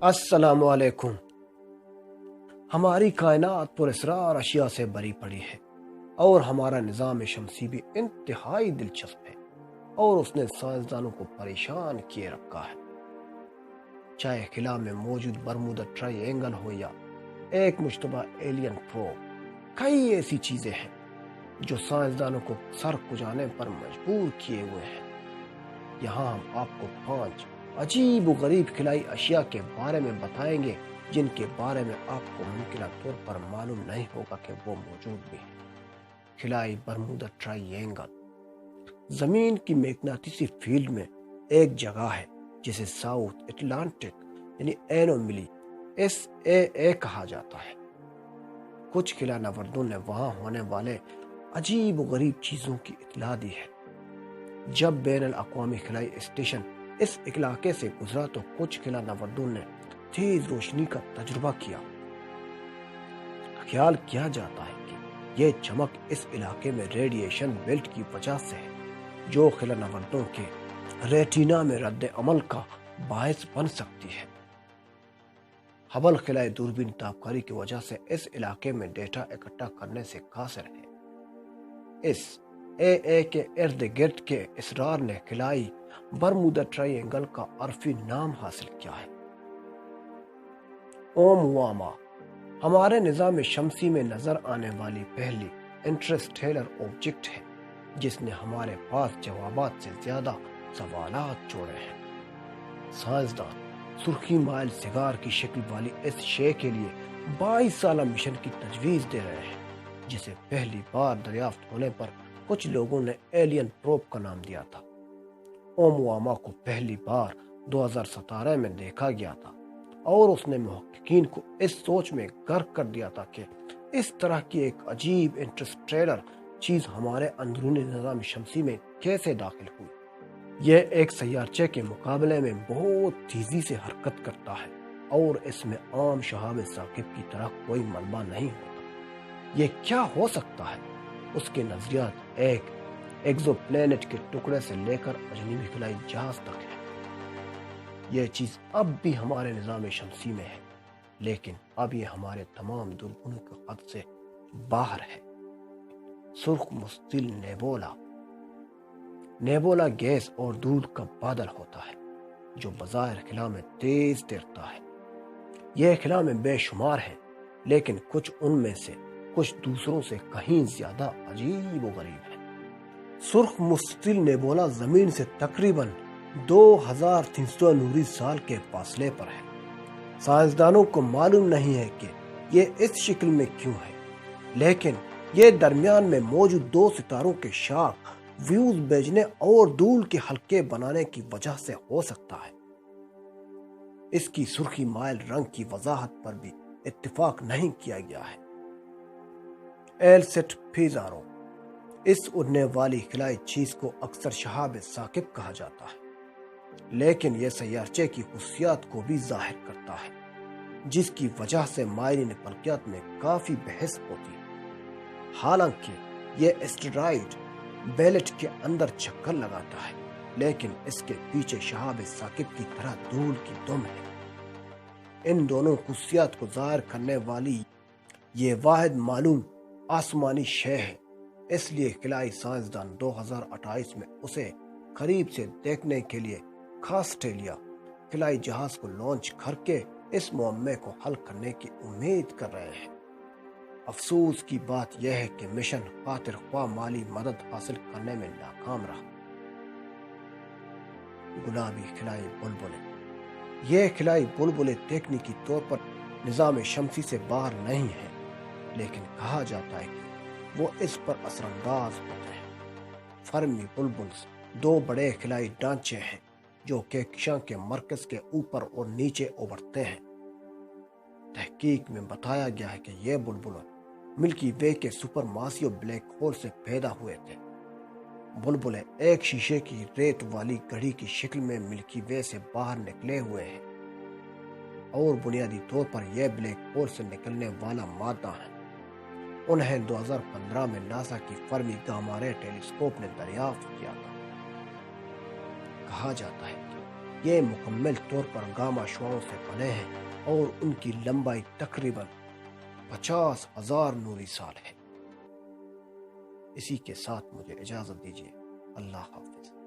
السلام علیکم۔ ہماری کائنات پر اسرار اشیاء سے بری پڑی ہے اور ہمارا نظام شمسی بھی انتہائی دلچسپ ہے اور اس نے سائنسدانوں کو پریشان کیے رکھا ہے۔ چاہے خلا میں موجود برمودا ٹرائی اینگل ہو یا ایک مشتبہ ایلین پروب، کئی ایسی چیزیں ہیں جو سائنسدانوں کو سر کھجانے پر مجبور کیے ہوئے ہیں۔ یہاں ہم آپ کو 5 عجیب و غریب خلائی اشیاء کے بارے میں بتائیں گے جن کے بارے میں آپ کو ممکنہ طور پر معلوم نہیں ہوگا کہ وہ موجود بھی ہیں۔ خلائی برمودا ٹرائی اینگل زمین کی مقناطیسی فیلڈ میں ایک جگہ ہے جسے ساؤتھ اٹلانٹک یعنی اینوملی SAA کہا جاتا ہے۔ کچھ خلا نوردوں نے وہاں ہونے والے عجیب و غریب چیزوں کی اطلاع دی ہے۔ جب بین الاقوامی خلائی اسٹیشن اس علاقے سے گزرا تو کچھ خلا نوردوں نے تیز روشنی کا تجربہ کیا۔ خیال کیا جاتا ہے کہ یہ چمک اس علاقے میں ریڈیشن بیلٹ کی وجہ سے ہے جو خلا نوردوں کے ریٹینا میں رد عمل کا باعث بن سکتی ہے۔ ہبل خلائی دوربین تابکاری کی وجہ سے اس علاقے میں ڈیٹا اکٹھا کرنے سے قاصر ہے۔ اس AA کے ارد گرد کے اسرار نے خلائی برمودا ٹرائی اینگل کا عرفی نام حاصل کیا ہے۔ اومواما ہمارے نظام شمسی میں نظر آنے والی پہلی انٹرسٹیلر آبجیکٹ ہے جس نے ہمارے پاس جوابات سے زیادہ سوالات جوڑے ہیں۔ سائنسدان سرخی مائل سگار کی شکل والی اس شے کے لیے 22 سالہ مشن کی تجویز دے رہے ہیں جسے پہلی بار دریافت ہونے پر کچھ لوگوں نے ایلین پروب کا نام دیا تھا۔ اومواما کو پہلی بار 2017 میں دیکھا گیا تھا اور اس نے محققین کو اس سوچ میں غرق کر دیا تھا کہ اس طرح کی ایک عجیب انٹرسٹیلر چیز ہمارے اندرونی نظام شمسی میں کیسے داخل ہوئی۔ یہ ایک سیارچے کے مقابلے میں بہت تیزی سے حرکت کرتا ہے اور اس میں عام شہاب ثاقب کی طرح کوئی ملبہ نہیں ہوتا۔ یہ کیا ہو سکتا ہے؟ اس کے نظریات ایک ایگزو پلینٹ کے ٹکڑے سے لے کر اجنبی خلائی جہاز تک ہے۔ یہ چیز اب بھی ہمارے نظام شمسی میں ہے لیکن اب یہ ہمارے تمام دوربینوں کے حد سے باہر ہے۔ سرخ مستطیل نیبولا گیس اور دودھ کا بادل ہوتا ہے جو بظاہر خلا میں تیز تیرتا ہے۔ یہ خلا میں بے شمار ہے لیکن کچھ ان میں سے کچھ دوسروں سے کہیں زیادہ عجیب و غریب ہے۔ سرخ مستطیل نیبولا زمین سے تقریباً 2300 نوری سال کے فاصلے پر ہے۔ سائنسدانوں کو معلوم نہیں ہے کہ یہ اس شکل میں کیوں ہے لیکن یہ درمیان میں موجود 2 ستاروں کے شاخ ویوز بھیجنے اور دھول کے حلقے بنانے کی وجہ سے ہو سکتا ہے۔ اس کی سرخی مائل رنگ کی وضاحت پر بھی اتفاق نہیں کیا گیا ہے۔ ایلسٹ پیزارو اس اڑنے والی خلائی چیز کو اکثر شہاب ثاقب کہا جاتا ہے لیکن یہ سیارچے کی خصوصیات کو بھی ظاہر کرتا ہے جس کی وجہ سے مائرین فلکیات میں کافی بحث ہوتی ہے۔ حالانکہ یہ اسٹرائیڈ بیلٹ کے اندر چکر لگاتا ہے لیکن اس کے پیچھے شہاب ثاقب کی طرح دھول کی دم ہے۔ ان دونوں خصوصیات کو ظاہر کرنے والی یہ واحد معلوم آسمانی شے ہے، اس لیے خلائی سائنسدان 2028 میں اسے قریب سے دیکھنے کے لیے کاسٹیلیا خلائی جہاز کو لانچ کر کے اس معمے کو حل کرنے کی امید کر رہے ہیں۔ افسوس کی بات یہ ہے کہ مشن خاطر خواہ مالی مدد حاصل کرنے میں ناکام رہا۔ گلابی خلائی بلبلے یہ خلائی بلبلے تکنیکی طور پر نظام شمسی سے باہر نہیں ہیں لیکن کہا جاتا ہے کہ وہ اس پر اثر انداز ہوتے ہیں۔ فرمی بلبلز 2 بڑے خلائی ڈھانچے ہیں جو کہکشاں کے مرکز کے اوپر اور نیچے ابھرتے ہیں۔ تحقیق میں بتایا گیا ہے کہ یہ بلبلے ملکی وے کے سپر ماسیو بلیک ہول سے پیدا ہوئے تھے۔ بلبلے ایک شیشے کی ریت والی گھڑی کی شکل میں ملکی وے سے باہر نکلے ہوئے ہیں اور بنیادی طور پر یہ بلیک ہول سے نکلنے والا مادہ ہے۔ انہیں 2015 میں ناسا کی فرمی گاما رے ٹیلیسکوپ نے دریافت کیا تھا۔ کہا جاتا ہے کہ یہ مکمل طور پر گاما شعاعوں سے بنے ہیں اور ان کی لمبائی تقریباً 50,000 نوری سال ہے۔ اسی کے ساتھ مجھے اجازت دیجیے، اللہ حافظ۔